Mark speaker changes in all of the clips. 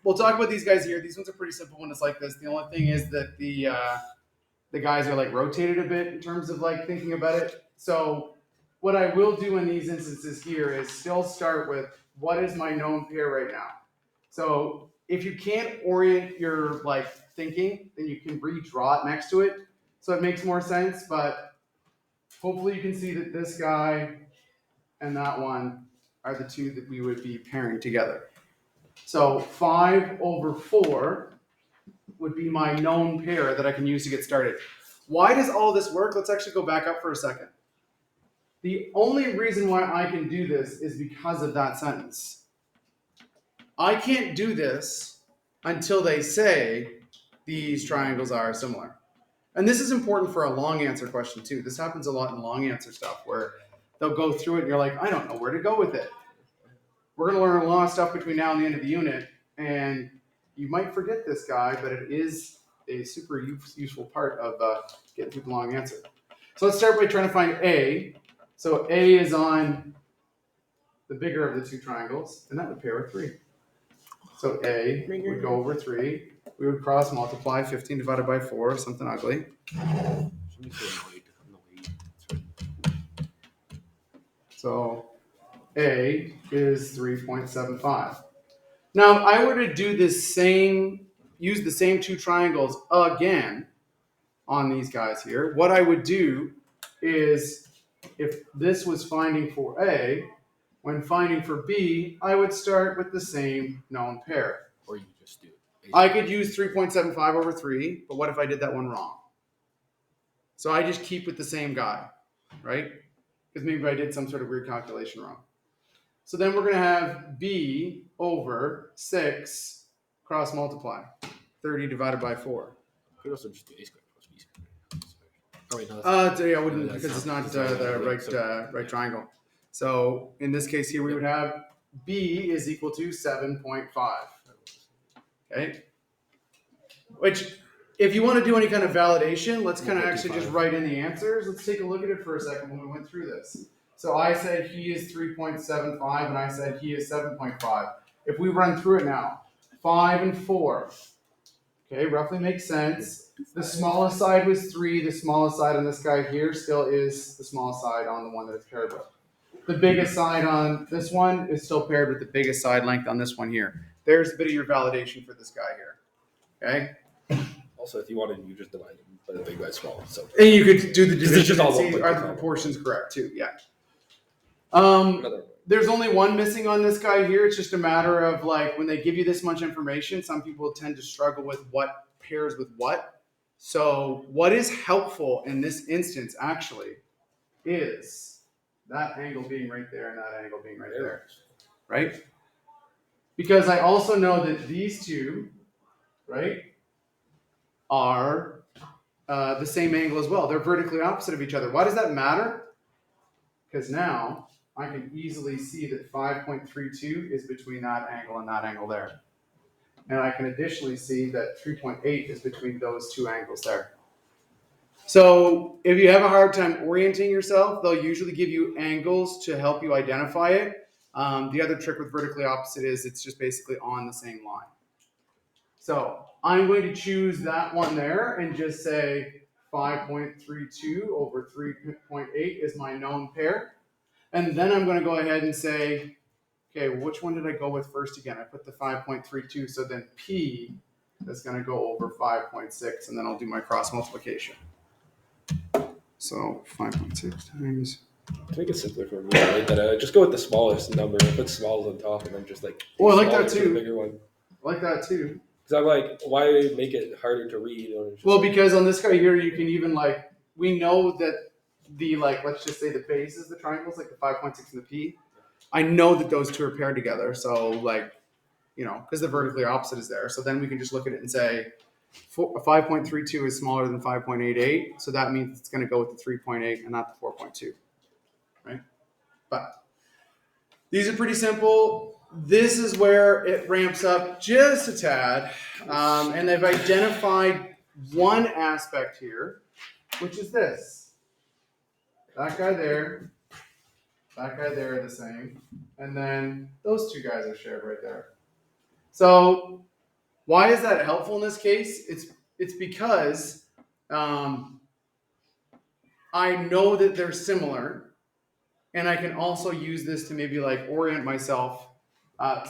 Speaker 1: we'll talk about these guys here. These ones are pretty simple when it's like this. The only thing is that the guys are like rotated a bit in terms of like thinking about it. So what I will do in these instances here is still start with what is my known pair right now. So if you can't orient your like thinking, then you can redraw it next to it. So it makes more sense, but hopefully you can see that this guy and that one are the two that we would be pairing together. So 5/4 would be my known pair that I can use to get started. Why does all this work? Let's actually go back up for a second. The only reason why I can do this is because of that sentence. I can't do this until they say these triangles are similar. And this is important for a long answer question too. This happens a lot in long answer stuff where they'll go through it and you're like, I don't know where to go with it. We're going to learn a lot of stuff between now and the end of the unit, and you might forget this guy, but it is a super useful part of getting through the long answer. So let's start by trying to find A. So A is on the bigger of the two triangles, and that would pair with 3. So A would go over 3. We would cross multiply 15 divided by 4, something ugly. So A is 3.75. Now, if I were to do use the same two triangles again on these guys here, what I would do is, if this was finding for A, when finding for B, I would start with the same known pair.
Speaker 2: Or you just do it.
Speaker 1: I could use 3.75 over 3, but what if I did that one wrong? So I just keep with the same guy, right? Because maybe I did some sort of weird calculation wrong. So then we're going to have B over 6 cross multiply. 30 divided by 4.
Speaker 2: Could also just do A squared plus B squared. Oh, wait, no,
Speaker 1: I wouldn't, because it's not the right triangle. So in this case here, we would have B is equal to 7.5. Okay. Which, if you want to do any kind of validation, let's kind of actually just write in the answers. Let's take a look at it for a second when we went through this. So I said he is 3.75 and I said he is 7.5. If we run through it now, 5 and 4. Okay, roughly makes sense. The smallest side was 3. The smallest side on this guy here still is the smallest side on the one that it's paired with. The biggest side on this one is still paired with the biggest side length on this one here. There's a bit of your validation for this guy here. Okay?
Speaker 2: Also, if you wanted, you just divide them by the big by small. So
Speaker 1: and you could do the division
Speaker 2: just all
Speaker 1: and see
Speaker 2: one
Speaker 1: are the
Speaker 2: point.
Speaker 1: proportions correct too. Yeah.
Speaker 2: Another.
Speaker 1: There's only one missing on this guy here. It's just a matter of like when they give you this much information, some people tend to struggle with what pairs with what. So what is helpful in this instance actually is that angle being right there and that angle being right there, right? Because I also know that these two, right, are the same angle as well. They're vertically opposite of each other. Why does that matter? Because now I can easily see that 5.32 is between that angle and that angle there. And I can additionally see that 3.8 is between those two angles there. So if you have a hard time orienting yourself, they'll usually give you angles to help you identify it. The other trick with vertically opposite is it's just basically on the same line. So I'm going to choose that one there and just say 5.32 over 3.8 is my known pair. And then I'm going to go ahead and say, okay, which one did I go with first again? I put the 5.32, so then P is going to go over 5.6, and then I'll do my cross multiplication. So 5.6 times.
Speaker 2: To make it simpler for me, right, that just go with the smallest number and put smalls on top, and then just like.
Speaker 1: Oh, I like that
Speaker 2: the
Speaker 1: too.
Speaker 2: Bigger one.
Speaker 1: I like that too.
Speaker 2: Because I'm like, why make it harder to read?
Speaker 1: Well, because on this guy here, you can even like, we know that the like, let's just say the base is the triangles, like the 5.6 and the P. I know that those two are paired together, so like, you know, because the vertically opposite is there. So then we can just look at it and say 5.32 is smaller than 5.88, so that means it's going to go with the 3.8 and not the 4.2, right? But these are pretty simple. This is where it ramps up just a tad, and they've identified one aspect here, which is this. That guy there are the same, and then those two guys are shared right there. So Why is that helpful in this case? It's because I know that they're similar, and I can also use this to maybe like orient myself.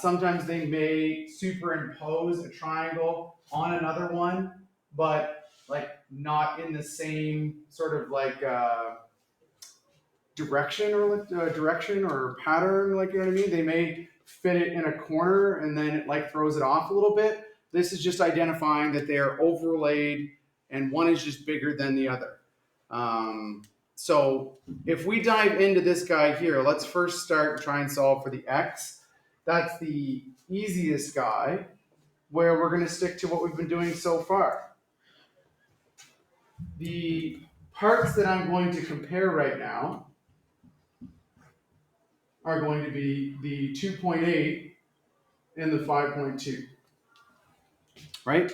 Speaker 1: Sometimes they may superimpose a triangle on another one, but like not in the same sort of like direction or pattern. Like, you know what I mean? They may fit it in a corner and then it like throws it off a little bit. This is just identifying that they are overlaid and one is just bigger than the other. So if we dive into this guy here, let's first start and try and solve for the x. That's the easiest guy, where we're going to stick to what we've been doing so far. The parts that I'm going to compare right now are going to be the 2.8 and the 5.2, right?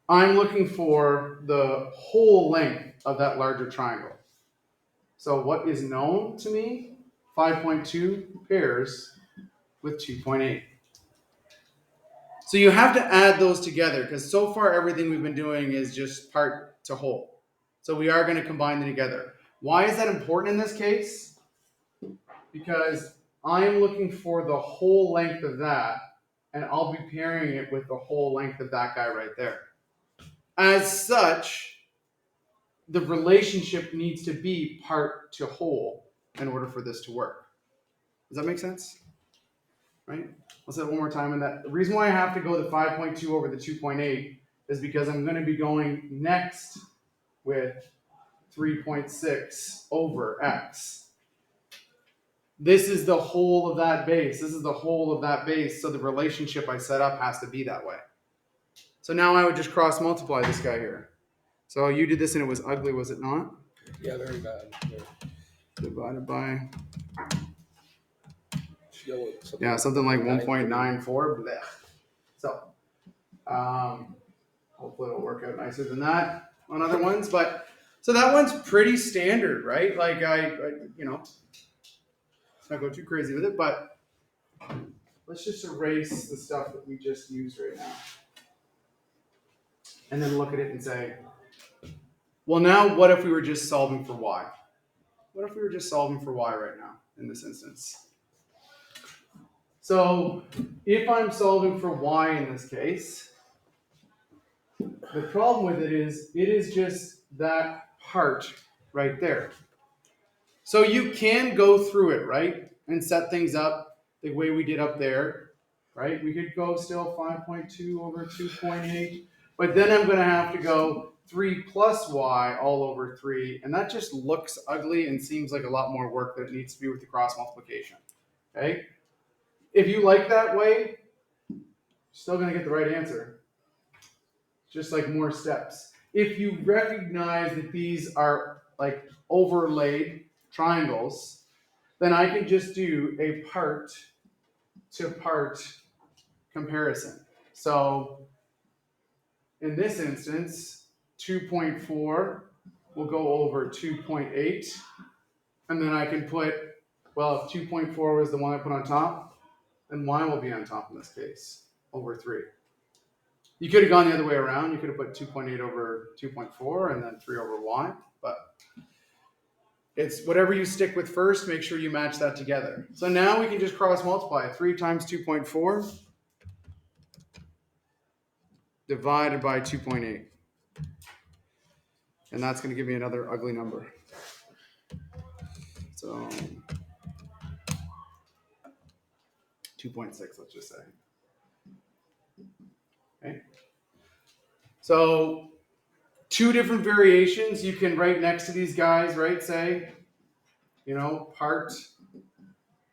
Speaker 1: I'm looking for the whole length of that larger triangle. So what is known to me? 5.2 pairs with 2.8. So you have to add those together because so far everything we've been doing is just part to whole. So we are going to combine them together. Why is that important in this case? Because I'm looking for the whole length of that, and I'll be pairing it with the whole length of that guy right there. As such, the relationship needs to be part to whole in order for this to work. Does that make sense? Right? Let's say it one more time. And that the reason why I have to go the 5.2 over the 2.8 is because I'm going to be going next with 3.6 over x. This is the whole of that base. This is the whole of that base. So the relationship I set up has to be that way. So now I would just cross multiply this guy here. So you did this and it was ugly, was it not?
Speaker 2: Yeah, very bad. Yeah.
Speaker 1: Divided by,
Speaker 2: Something
Speaker 1: yeah, something like
Speaker 2: 1.94.
Speaker 1: 1.94. Blech. So hopefully it'll work out nicer than that on other ones. But so that one's pretty standard, right? Like I you know, let's not go too crazy with it, but let's just erase the stuff that we just used right now. And then look at it and say, well, now what if we were just solving for y? What if we were just solving for y right now in this instance? So if I'm solving for y in this case, the problem with it is just that part right there. So you can go through it, right? And set things up the way we did up there, right? We could go still 5.2 over 2.8, but then I'm going to have to go 3 plus y all over 3, and that just looks ugly and seems like a lot more work than it needs to be with the cross multiplication, okay? If you like that way, you're still going to get the right answer. Just like more steps. If you recognize that these are like overlaid triangles, then I can just do a part to part comparison. So in this instance, 2.4 will go over 2.8, and then I can put, well, if 2.4 was the one I put on top, then y will be on top in this case, over 3. You could have gone the other way around. You could have put 2.8 over 2.4 and then 3 over y, but it's whatever you stick with first, make sure you match that together. So now we can just cross multiply. 3 times 2.4 divided by 2.8. And that's going to give me another ugly number. So 2.6, let's just say. Okay. So 2 different variations you can write next to these guys, right? Say, you know, part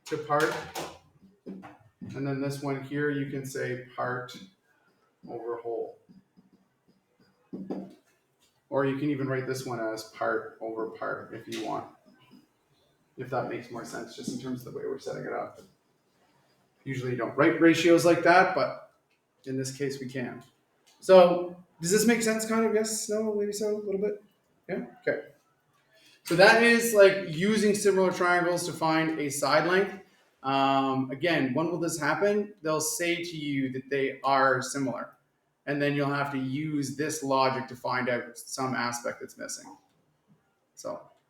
Speaker 1: to part. And then this one here, you can say part over whole. Or you can even write this one as part over part if you want. If that makes more sense, just in terms of the way we're setting it up. Usually you don't write ratios like that, but in this case we can. So does this make sense kind of? Yes, no, maybe so, a little bit? Yeah, okay. So that is like using similar triangles to find a side length. Again, when will this happen? They'll say to you that they are similar, and then you'll have to use this logic to find out some aspect that's missing. So